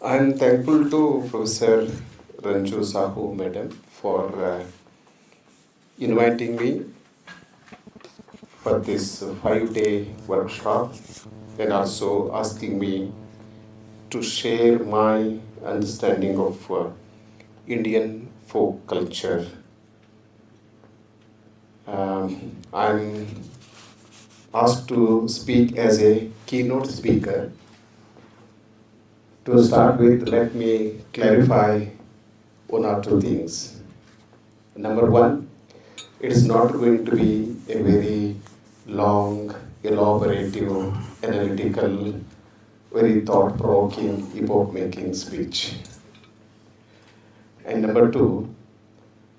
I'm thankful to Professor Ranju Sahu, Madam, for inviting me for this 5-day workshop and also asking me to share my understanding of Indian folk culture. I'm asked to speak as a keynote speaker. To start with, let me clarify one or two things. Number one, it is not going to be a very long, elaborative, analytical, very thought-provoking, epoch-making speech. And number two,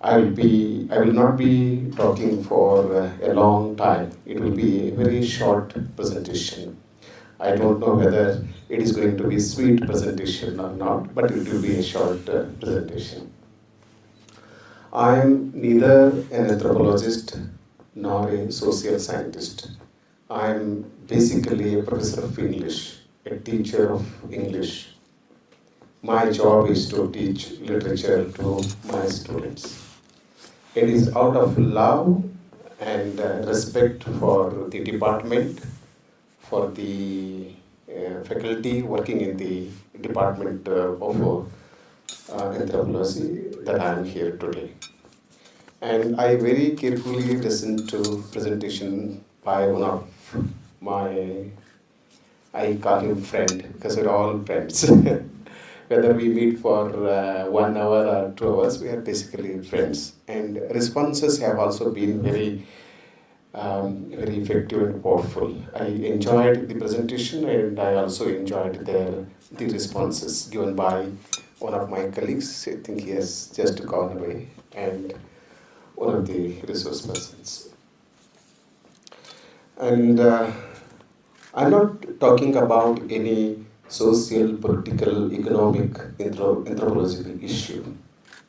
I will not be talking for a long time. It will be a very short presentation. I don't know whether it is going to be a sweet presentation or not, but it will be a short presentation. I am neither an anthropologist nor a social scientist. I am basically a professor of English, a teacher of English. My job is to teach literature to my students. It is out of love and respect for the department, for the faculty working in the department of anthropology that I am here today. And I very carefully listened to presentation by one of my, I call him friend because we're all friends. Whether we meet for 1 hour or 2 hours, we are basically friends. And responses have also been very effective and powerful. I enjoyed the presentation and I also enjoyed the responses given by one of my colleagues. I think he has just gone away, and one of the resource persons. And I'm not talking about any social, political, economic, anthropological issue.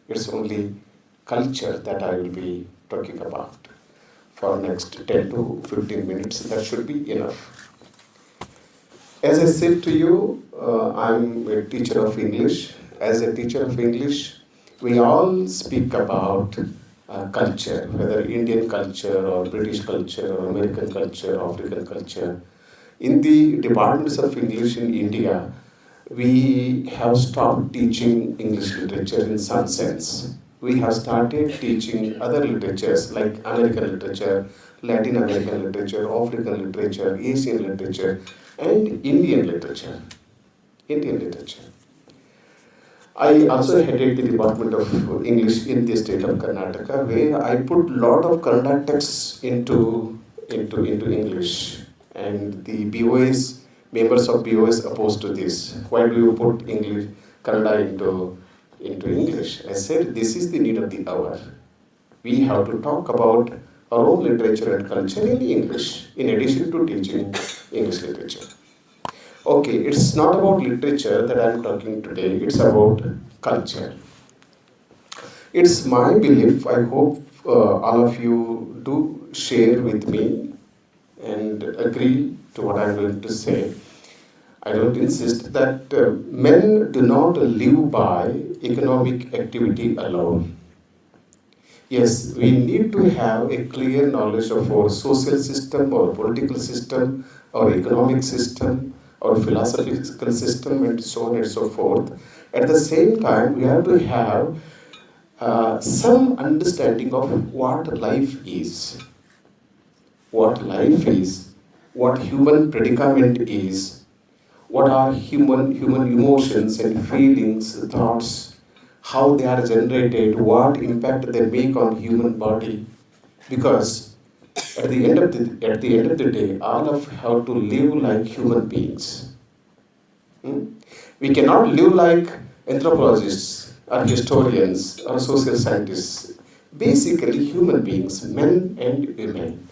It's only culture that I will be talking about for next 10 to 15 minutes. That should be enough. As I said to you, I'm a teacher of English. As a teacher of English, we all speak about culture, whether Indian culture or British culture or American culture or African culture. In the departments of English in India, we have stopped teaching English literature in some sense. We have started teaching other literatures like American literature, Latin American literature, African literature, Asian literature, and Indian literature. Indian literature. I also headed the Department of English in the state of Karnataka, where I put a lot of Kannada texts into English. And the BOS, members of BOS opposed to this. Why do you put English, Kannada into English? I said, this is the need of the hour. We have to talk about our own literature and culture in English, in addition to teaching English literature. Okay, it's not about literature that I'm talking today, it's about culture. It's my belief, I hope all of you do share with me and agree to what I'm going to say. I don't insist that men do not live by economic activity alone. Yes, we need to have a clear knowledge of our social system, our political system, our economic system, our philosophical system, and so on and so forth. At the same time, we have to have some understanding of what life is. What life is, what human predicament is, what are human emotions and feelings, thoughts, how they are generated, what impact they make on human body. Because at the end of the day, all of us have to live like human beings. We cannot live like anthropologists or historians or social scientists. Basically, human beings, men and women.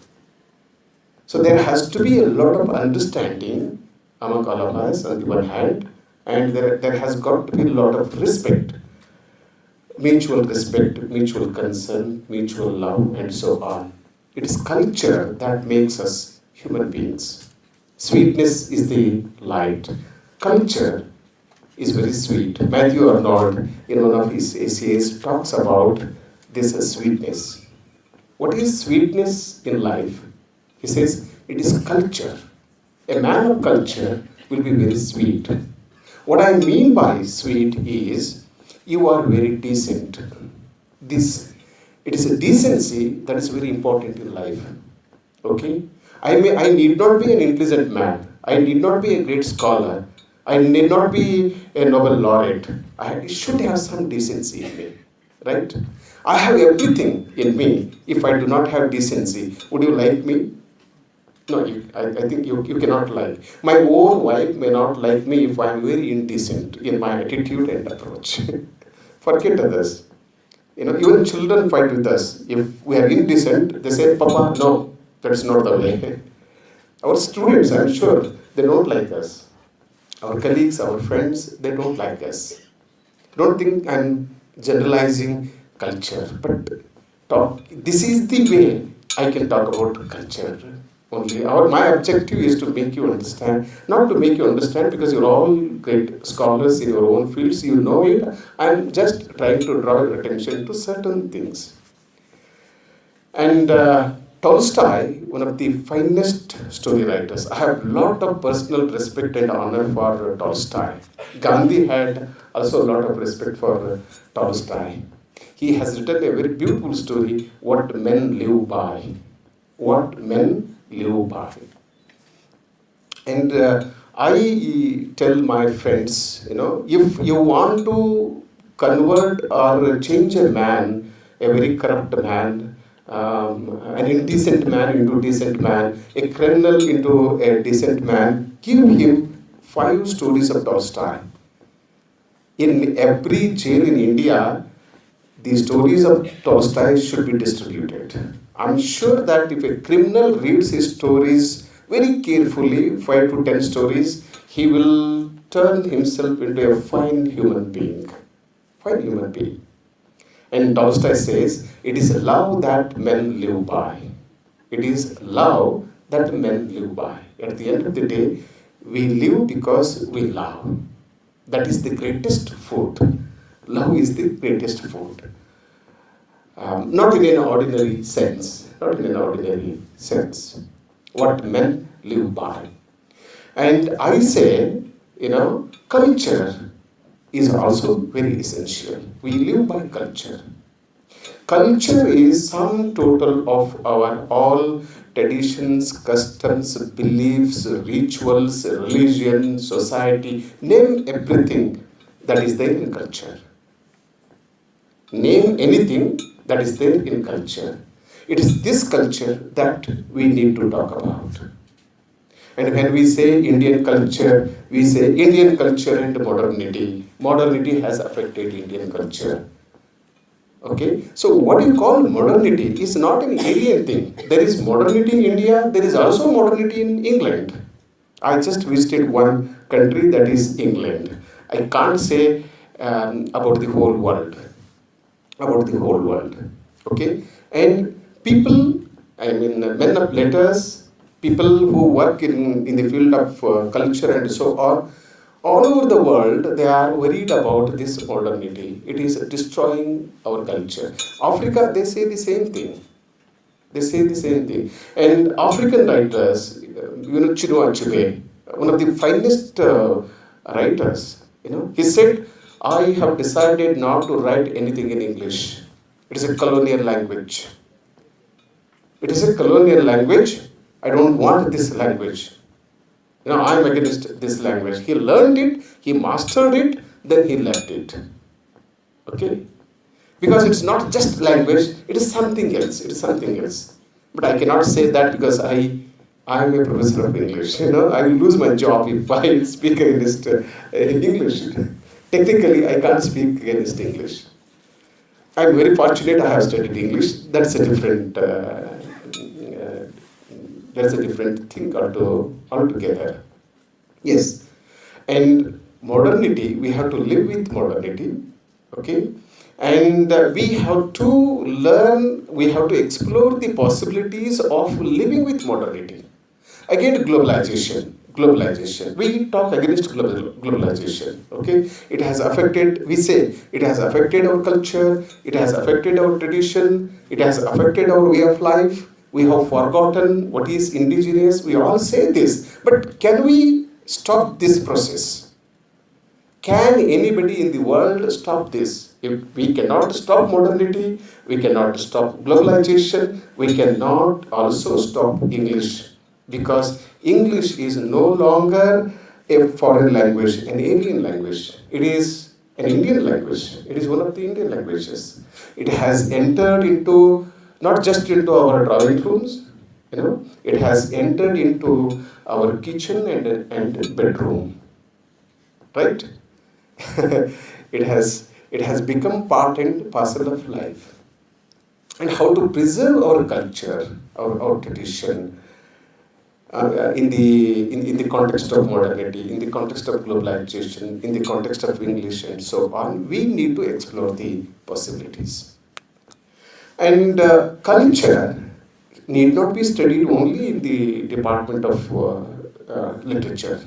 So there has to be a lot of understanding among all of us on the one hand, and there has got to be a lot of respect, mutual concern, mutual love, and so on. It is culture that makes us human beings. Sweetness is the light. Culture is very sweet. Matthew Arnold, in one of his essays, talks about this sweetness. What is sweetness in life? He says it is culture. A man of culture will be very sweet. What I mean by sweet is you are very decent. It is a decency that is very important in life. Okay? I need not be an intelligent man. I need not be a great scholar. I need not be a Nobel laureate. I should have some decency in me. Right? I have everything in me. If I do not have decency, would you like me? No, I think you cannot like. My own wife may not like me if I am very indecent in my attitude and approach. Forget others. Even children fight with us. If we are indecent, they say, Papa, no, that's not the way. Our students, I'm sure, they don't like us. Our colleagues, our friends, they don't like us. Don't think I'm generalizing culture, but this is the way I can talk about culture. Only my objective is to make you understand, not to make you understand because you're all great scholars in your own fields, you know it. I'm just trying to draw your attention to certain things. And Tolstoy, one of the finest story writers, I have a lot of personal respect and honor for Tolstoy. Gandhi had also a lot of respect for Tolstoy. He has written a very beautiful story, What Men Live By. What Men Live By. And I tell my friends, if you want to convert or change a man, a very corrupt man, an indecent man into a decent man, a criminal into a decent man, give him 5 stories of Tolstoy. In every jail in India, the stories of Tolstoy should be distributed. I'm sure that if a criminal reads his stories very carefully, 5 to 10 stories, he will turn himself into a fine human being. Fine human being. And Tolstoy says, it is love that men live by. It is love that men live by. At the end of the day, we live because we love. That is the greatest food. Love is the greatest food. Not in an ordinary sense. Not in an ordinary sense. What men live by. And I say, culture is also very essential. We live by culture. Culture is sum total of our all traditions, customs, beliefs, rituals, religion, society. Name everything that is there in culture. Name anything that is there in culture. It is this culture that we need to talk about. And when we say Indian culture, we say Indian culture and modernity. Modernity has affected Indian culture. Okay, so what you call modernity is not an alien thing. There is modernity in India, there is also modernity in England. I just visited one country, that is England. I can't say about the whole world. About the whole world. Okay, and people, men of letters, people who work in the field of culture and so on, all over the world, they are worried about this modernity. It is destroying our culture. Africa, they say the same thing. They say the same thing. And African writers, Chinua Achebe, one of the finest writers, he said, I have decided not to write anything in English. It is a colonial language. It is a colonial language. I don't want this language. I'm against this language. He learned it, he mastered it, then he left it. Okay? Because it's not just language, it is something else. It is something else. But I cannot say that because I am a professor of English. I will lose my job if I speak against English. Technically, I can't speak against English. I'm very fortunate I have studied English. That's a different thing altogether. Yes. And modernity, we have to live with modernity. Okay? And we have to learn, we have to explore the possibilities of living with modernity. Again, globalization. globalization. We talk against globalization. Okay, it has affected. We say it has affected our culture. It has affected our tradition. It has affected our way of life. We have forgotten what is indigenous. We all say this, but can we stop this process? Can anybody in the world stop this? If we cannot stop modernity, we cannot stop globalization, we cannot also stop English, because English is no longer a foreign language, an alien language. It is an Indian language. It is one of the Indian languages. It has entered into, not just into our drawing rooms, it has entered into our kitchen and bedroom, right? it has become part and parcel of life. And how to preserve our culture, our tradition, in the context of modernity, in the context of globalization, in the context of English and so on, we need to explore the possibilities. And culture need not be studied only in the department of literature.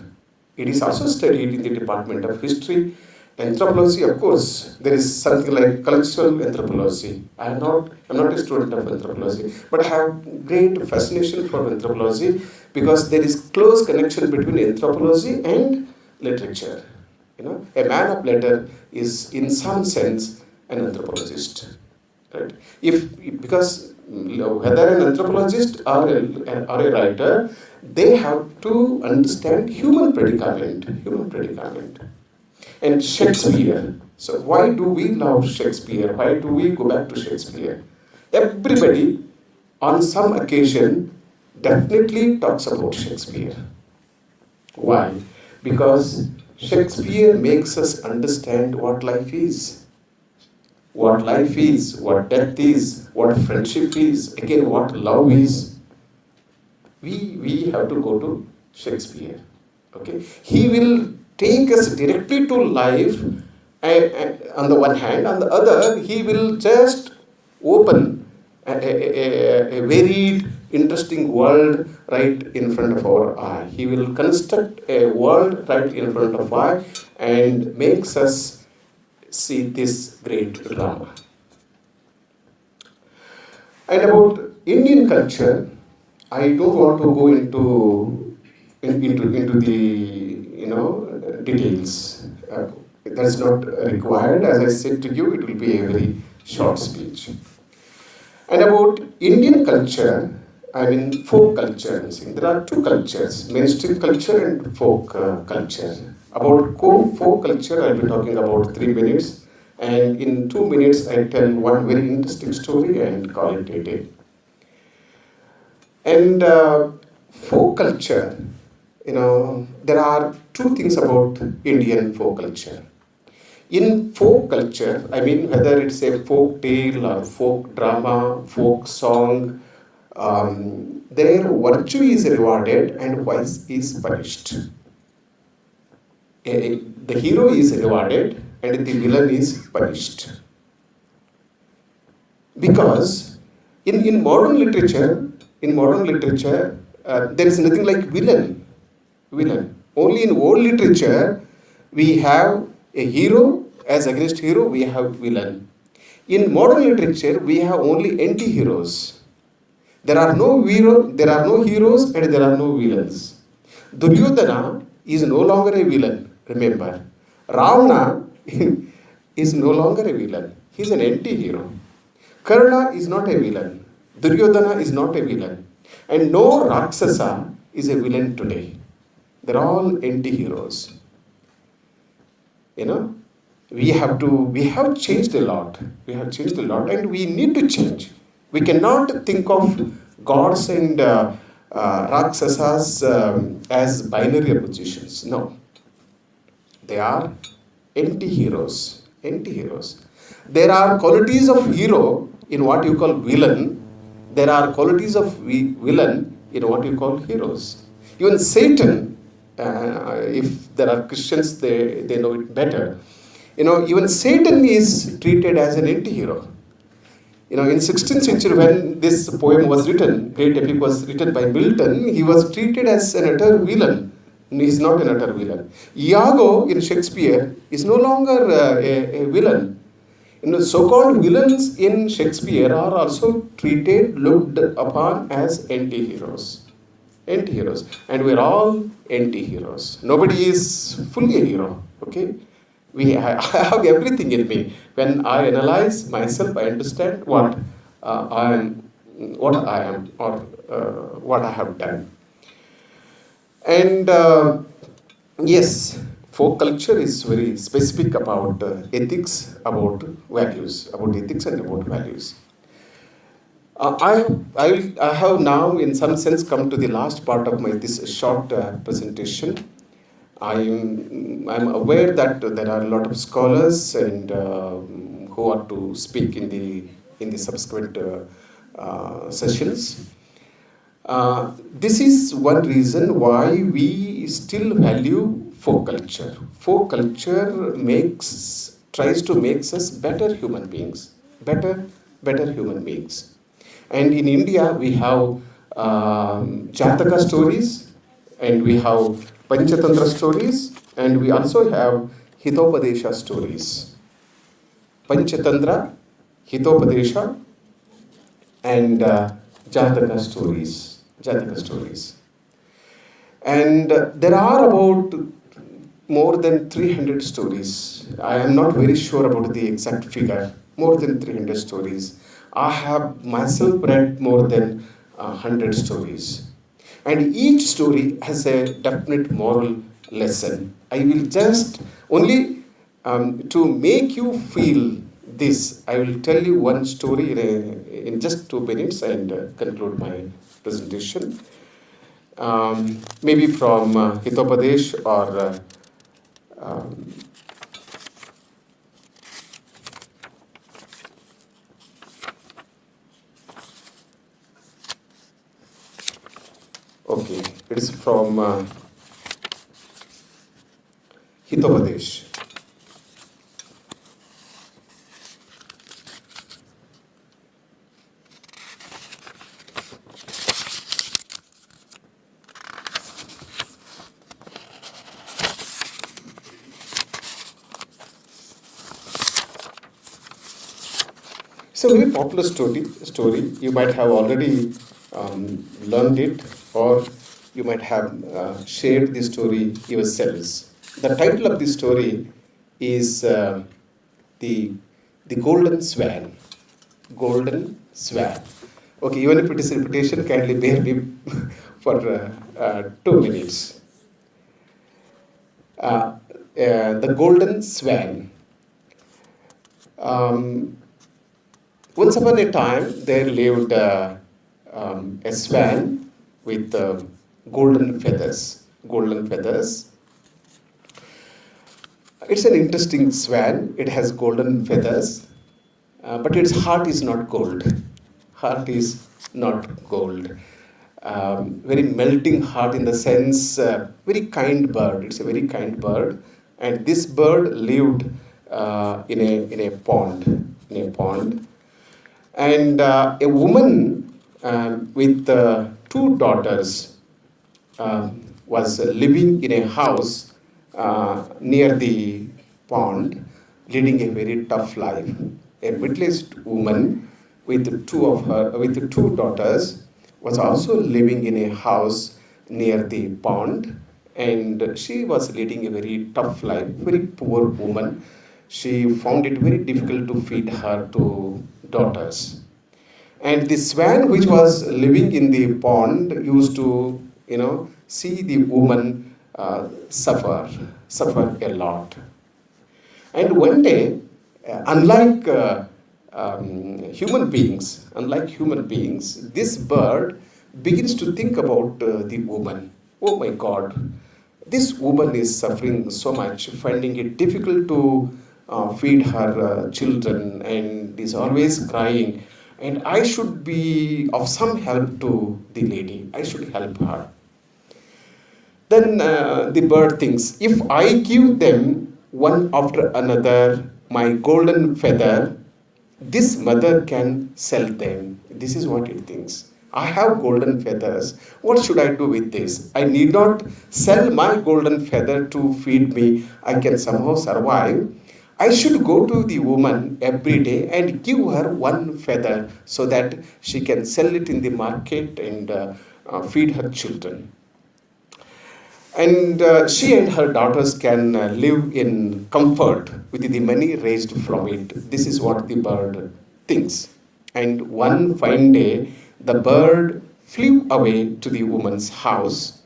It is also studied in the department of history, anthropology. Of course, there is something like cultural anthropology. I'm not a student of anthropology, but I have great fascination for anthropology because there is close connection between anthropology and literature. A man of letter is, in some sense, an anthropologist. Right? Because whether an anthropologist or a writer, they have to understand human predicament. And Shakespeare. So why do we love Shakespeare? Why do we go back to Shakespeare? Everybody, on some occasion, definitely talks about Shakespeare. Why? Because Shakespeare makes us understand what life is. What life is, what death is, what friendship is, again what love is. We have to go to Shakespeare. Okay, he will take us directly to life, on the one hand. On the other, he will just open a varied, interesting world right in front of our eye. He will construct a world right in front of our eye and makes us see this great drama. And about Indian culture, I don't want to go into the details. That's not required. As I said to you, it will be a very short speech. And about Indian culture, I mean folk culture. There are two cultures: mainstream culture and folk culture. About folk culture, I'll be talking about 3 minutes, and in 2 minutes, I'll tell one very interesting story and call it a day. And folk culture, there are two things about Indian folk culture. In folk culture, I mean, whether it's a folk tale or folk drama, folk song, their virtue is rewarded and vice is punished. The hero is rewarded and the villain is punished. Because in modern literature, there is nothing like villain. Only in old literature, we have a hero, as against hero, we have villain. In modern literature, we have only anti-heroes. There are no heroes and there are no villains. Duryodhana is no longer a villain, remember. Ravana is no longer a villain. He is an anti-hero. Karna is not a villain. Duryodhana is not a villain. And no Rakshasa is a villain today. They're all anti-heroes. We have changed a lot. And we need to change. We cannot think of gods and Rakshasas as binary oppositions. No. They are anti-heroes. There are qualities of hero in what you call villain. There are qualities of villain in what you call heroes. Even Satan, if there are Christians, they know it better. Even Satan is treated as an anti-hero. In 16th century, when this poem was written, great epic was written by Milton, he was treated as an utter villain. He's not an utter villain. Iago in Shakespeare is no longer a villain. So-called villains in Shakespeare are also treated, looked upon as anti-heroes. Anti-heroes. And we're all anti-heroes. Nobody is fully a hero, okay? I have everything in me. When I analyze myself, I understand what I am, or what I have done. And yes, folk culture is very specific about ethics, about values, about ethics and about values. I have now, in some sense, come to the last part of this short presentation. I'm aware that there are a lot of scholars and who are to speak in the subsequent sessions. This is one reason why we still value folk culture. Folk culture tries to make us better human beings, better human beings. And in India, we have Jataka stories, and we have Panchatantra stories, and we also have Hitopadesha stories. Panchatantra, Hitopadesha, and Jataka stories. Jataka stories. And there are about more than 300 stories. I am not very sure about the exact figure. More than 300 stories. I have myself read more than 100 stories. And each story has a definite moral lesson. I will just only to make you feel this, I will tell you one story in just 2 minutes and conclude my presentation. Maybe from Hitopadesh or okay, it is from Hitopadesh. It's a very popular story. You might have already learned it, or you might have shared the story yourselves. The title of the story is the Golden Swan. Golden Swan. Okay, even if it is repetition, kindly bear me for 2 minutes. The Golden Swan. Once upon a time, there lived a swan with golden feathers. Golden feathers. It's an interesting swan. It has golden feathers, but its heart is not gold. Heart is not gold. Very melting heart in the sense, very kind bird. It's a very kind bird, and this bird lived in a pond. In a pond. And a woman with 2 daughters was living in a house near the pond, leading a very tough life. A middle-aged woman with 2 daughters was also living in a house near the pond, and she was leading a very tough life, very poor woman. She found it very difficult to feed her 2 daughters. And the swan, which was living in the pond, used to, see the woman suffer a lot. And one day, unlike human beings, this bird begins to think about the woman. Oh my God, this woman is suffering so much, finding it difficult to feed her children, and is always crying. And I should be of some help to the lady. I should help her. Then the bird thinks, if I give them one after another my golden feather, this mother can sell them. This is what it thinks. I have golden feathers. What should I do with this? I need not sell my golden feather to feed me. I can somehow survive. I should go to the woman every day and give her one feather so that she can sell it in the market and feed her children. And she and her daughters can live in comfort with the money raised from it. This is what the bird thinks. And one fine day, the bird flew away to the woman's house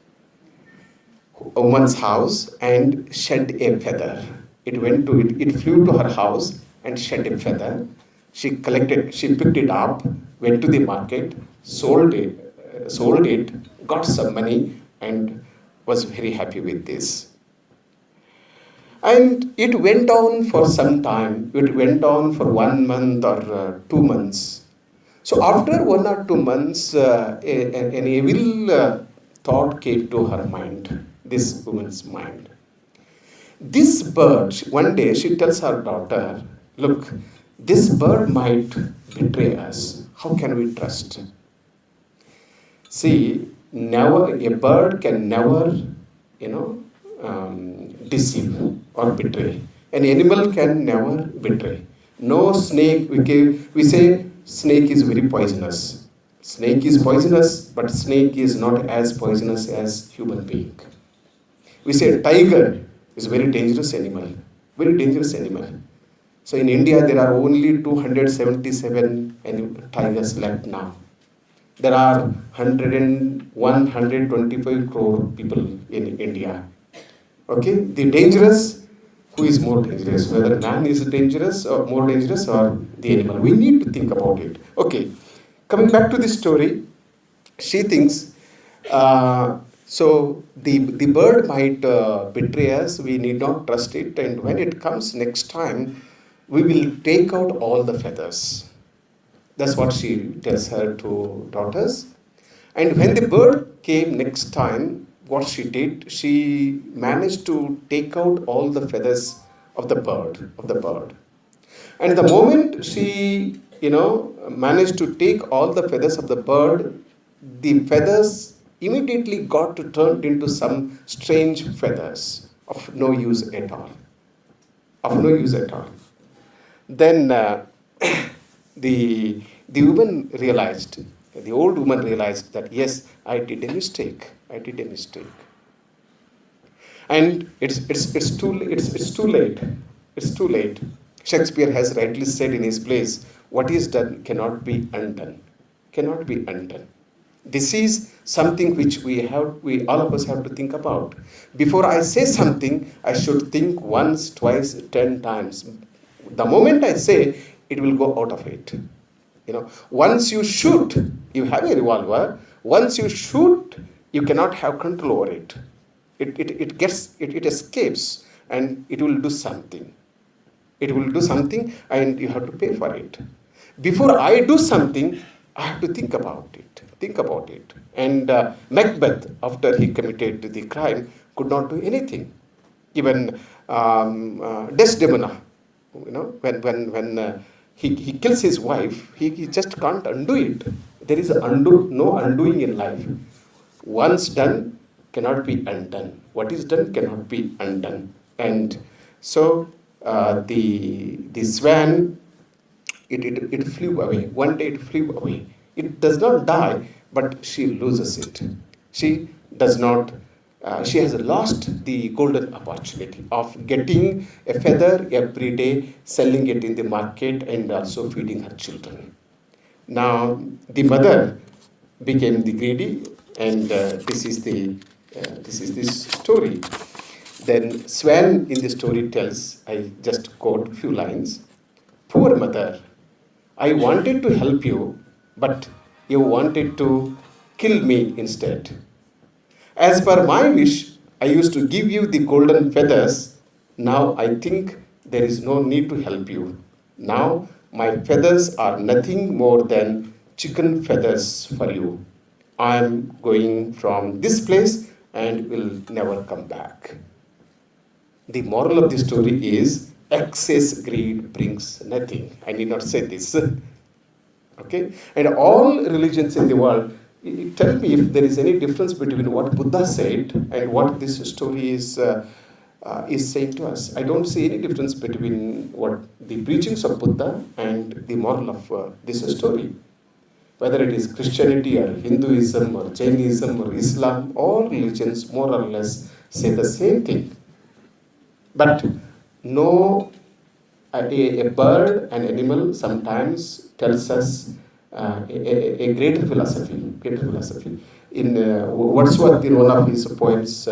and shed a feather. It flew to her house and shed a feather. She picked it up, went to the market, sold it, got some money, and was very happy with this. And it went on for some time. It went on for 1 month or 2 months. So after 1 or 2 months, an evil thought came to her mind, this woman's mind. This bird, one day she tells her daughter, look, this bird might betray us. How can we trust? See, never a bird can never, deceive or betray. An animal can never betray. No snake. We say snake is very poisonous. Snake is poisonous, but snake is not as poisonous as human being. We say tiger is a very dangerous animal. Very dangerous animal. So in India there are only 277 tigers left now. There are 101, 125 crore people in India. Okay, the dangerous, who is more dangerous? Whether man is dangerous or more dangerous or the animal? We need to think about it. Okay, coming back to the story, she thinks, so the bird might betray us, we need not trust it, and when it comes next time, we will take out all the feathers. That's what she tells her two daughters. And when the bird came next time, what she did, she managed to take out all the feathers of the bird. And the moment she, managed to take all the feathers of the bird, the feathers immediately got turned into some strange feathers of no use at all. Of no use at all. Then the old woman realized that yes, I did a mistake. And it's too late. It's too late. Shakespeare has rightly said in his plays, what is done cannot be undone. Cannot be undone. This is something which we all of us have to think about. Before I say something, I should think once, twice, 10 times. The moment I say, it will go out of it. Once you shoot, you have a revolver. Once you shoot, you cannot have control over it. It escapes and it will do something. It will do something and you have to pay for it. Before I do something, I have to think about it. And Macbeth, after he committed the crime, could not do anything. Even Desdemona, when he kills his wife, he just can't undo it. There is no undoing in life. Once done, cannot be undone. What is done cannot be undone. And so the swan, it flew away. One day it flew away. It does not die, but she loses it. She does not. She has lost the golden opportunity of getting a feather every day, selling it in the market, and also feeding her children. Now the mother became the greedy, and this is the story. Then Swan in the story tells, I just quote a few lines. Poor mother, I wanted to help you, but you wanted to kill me instead. As per my wish, I used to give you the golden feathers. Now I think there is no need to help you. Now my feathers are nothing more than chicken feathers for you. I am going from this place and will never come back. The moral of the story is excess greed brings nothing. I need not say this. Okay, and all religions in the world, tell me if there is any difference between what Buddha said and what this story is saying to us. I don't see any difference between what the preachings of Buddha and the moral of this story. Whether it is Christianity or Hinduism or Jainism or Islam, all religions more or less say the same thing. But no, a bird, an animal sometimes tells us a greater philosophy. Greater philosophy. In Wordsworth, in one of his poems,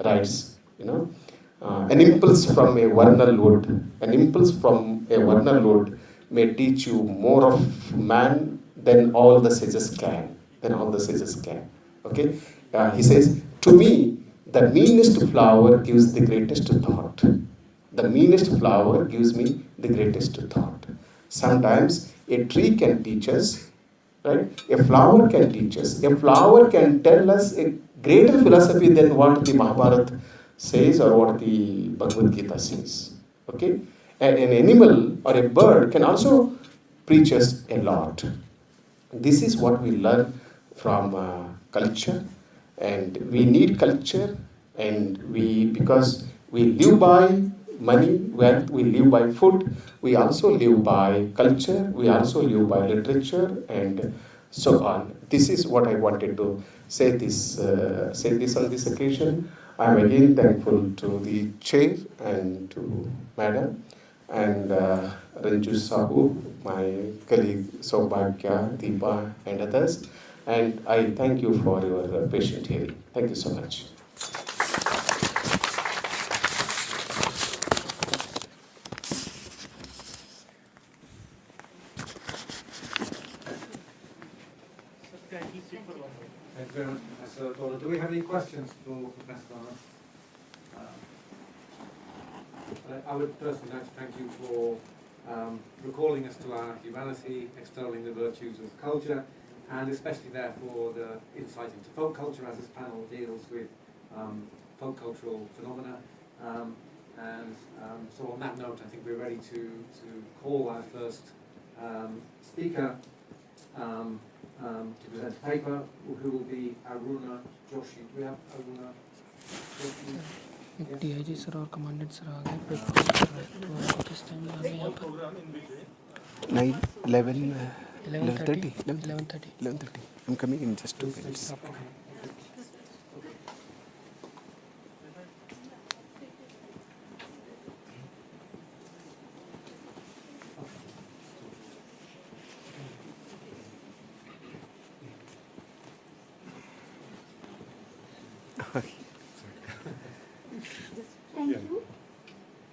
writes, an impulse from a vernal wood, an impulse from a vernal wood may teach you more of man than all the sages can. Than all the sages can. Okay? He says, to me, the meanest flower gives the greatest thought. The meanest flower gives me the greatest thought. Sometimes a tree can teach us, right? A flower can teach us. A flower can tell us a greater philosophy than what the Mahabharata says or what the Bhagavad Gita says. Okay? And an animal or a bird can also preach us a lot. This is what we learn from culture, and we need culture, and because we live by money, wealth, we live by food, we also live by culture, we also live by literature, and so on. This is what I wanted to say this on this occasion. I am again thankful to the chair and to Madam and Ranju Sahu, my colleague Saubhagya, Deepa, and others. And I thank you for your patient hearing. Thank you so much. Thank you very much, Professor Donur. Do we have any questions for Professor Donur? I would personally like to thank you for recalling us to our humanity, extolling the virtues of culture, and especially therefore the insight into folk culture, as this panel deals with folk cultural phenomena. So on that note, I think we're ready to call our first speaker to present a paper, who will be Aruna Joshi. Do we have Aruna Joshi? DIG sir और commandant sir आ गए तो आपको किस time आना है यहाँ पर 11:30. I'm coming in just 2 minutes.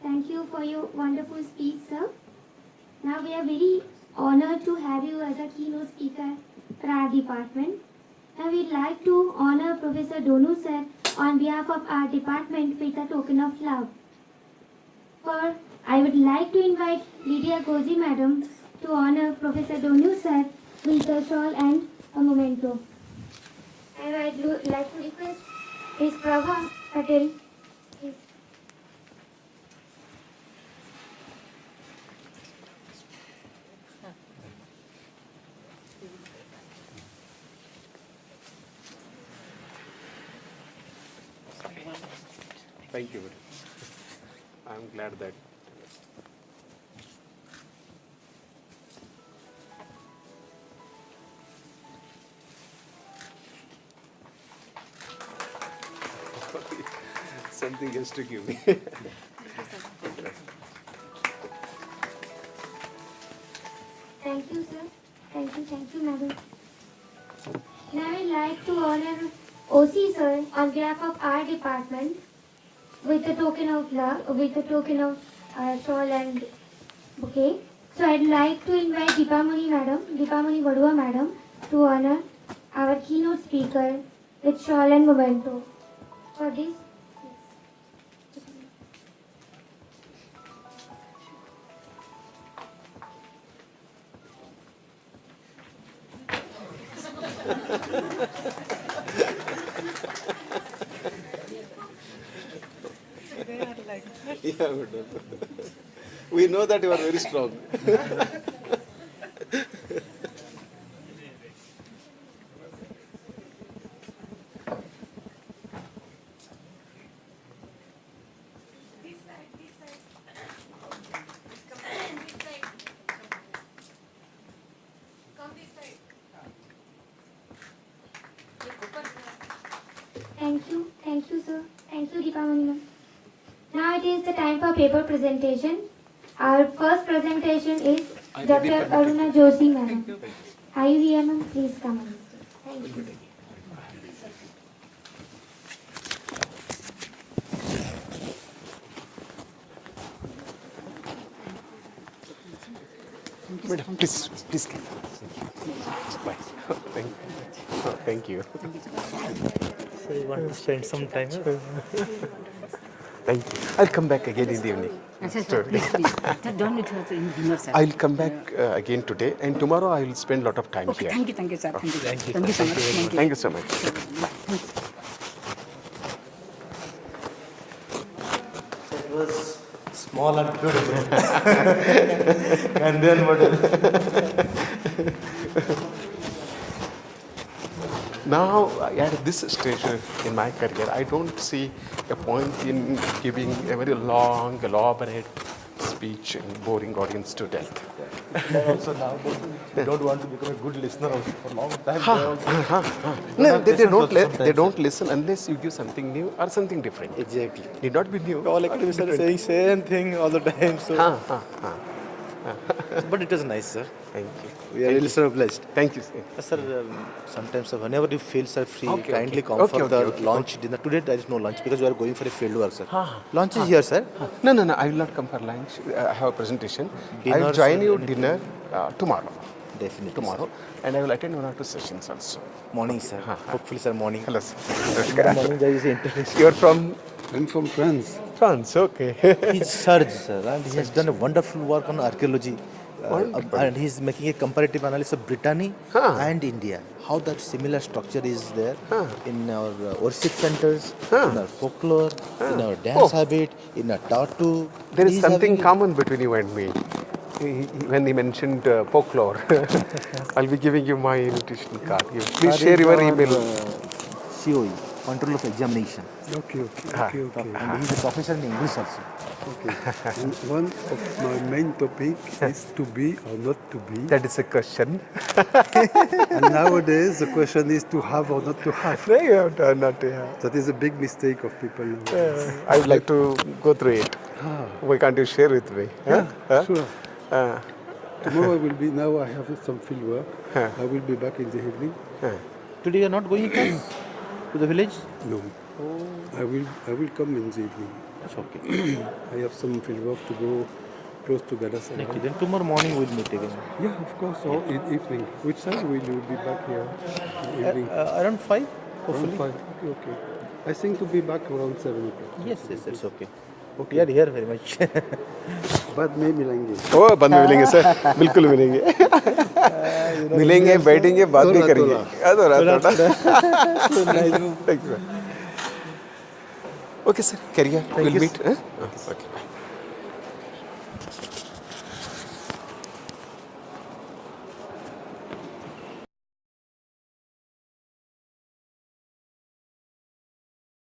Thank you for your wonderful speech, sir. Now we are very honored to have you as a keynote speaker for our department. Now we'd like to honor Professor Donur sir on behalf of our department with a token of love. I would like to invite Lydia Gozi madam to honor Professor Donur sir with a shawl and a memento. And I'd like to request Ms. Prabha Patel. Thank you. I'm glad that. Something has to give me. Thank you, sir. Thank you, madam. Now I'd like to honor OC sir on behalf of our department with a token of love, with a token of shawl and bouquet. So I'd like to invite Deepamani Badua madam to honor our keynote speaker with shawl and memento. For this, Yeah, we know that you are very strong. Thank you, sir. Thank you, Deepamani ma'am. Now it is the time for paper presentation. Our first presentation is Dr. Aruna Joshi ma'am. Are you here, ma'am? Please come on. Thank you. Madam, please. Bye. Thank you. So you want to spend some time? Thank you. I'll come back again in the evening. Sir, please. Sir, don't need to in dinner, sir. I'll come back again today, and tomorrow I will spend a lot of time Okay, here. thank you, sir. Thank you so much. Thank you so much. It was small and beautiful. And then what? Now, at this stage in my career, I don't see a point in giving a very long, elaborate speech and boring audience to death. Also now they don't want to become a good listener also for a long time. No, they don't listen unless you give something new or something different. Exactly. Need not be new. All academics are saying same thing all the time. So. But it was nice, sir. Thank you. We are really so blessed. Thank you. Sir, sometimes whenever you feel sir free, Okay, kindly okay. come Okay, for okay, the okay. lunch dinner. Today there is no lunch because we are going for a field work, sir. Lunch is here, sir. No, I will not come for lunch. I have a presentation. I will Dinner, join sir, you anything? dinner tomorrow. Definitely. Tomorrow. And I will attend 1 or 2 sessions also. Morning, sir. Hopefully, sir, morning. Hello, sir. Good morning, there is interest. You are from I'm from France. France, okay. He's Serge, sir, and he has done a wonderful work on archaeology. And he's making a comparative analysis of Brittany and India. How that similar structure is there in our worship centers, in our folklore, in our dance habit, in our tattoo. There is He's something having- common between you and me. When he mentioned folklore, I'll be giving you my invitation card. You please Sir share is your our, email. COE, Control of Examination. Okay. And he's a professor in English also. Okay. And one of my main topic is to be or not to be. That is a question. And nowadays the question is to have or not to have. No, you have done not, yeah. That is a big mistake of people nowadays. I would like to go through it. Why can't you share with me? Sure. Tomorrow will be, now I have some field work. I will be back in the evening. Today you are not going to the village? No. I will come in the evening. That's okay. I have some field work to go close to Galatasaray. Okay, then tomorrow morning we'll meet again. Yeah, of course. Or in evening. Which time will you be back here? In evening. Around 5, Around hopefully. 5. Okay. I think to be back around 7 o'clock. Yes, it's okay. We are here very much. बाद में मिलेंगे ओ बाद में मिलेंगे sir बिल्कुल मिलेंगे मिलेंगे बैठेंगे बात भी करेंगे thank you okay sir career will meet okay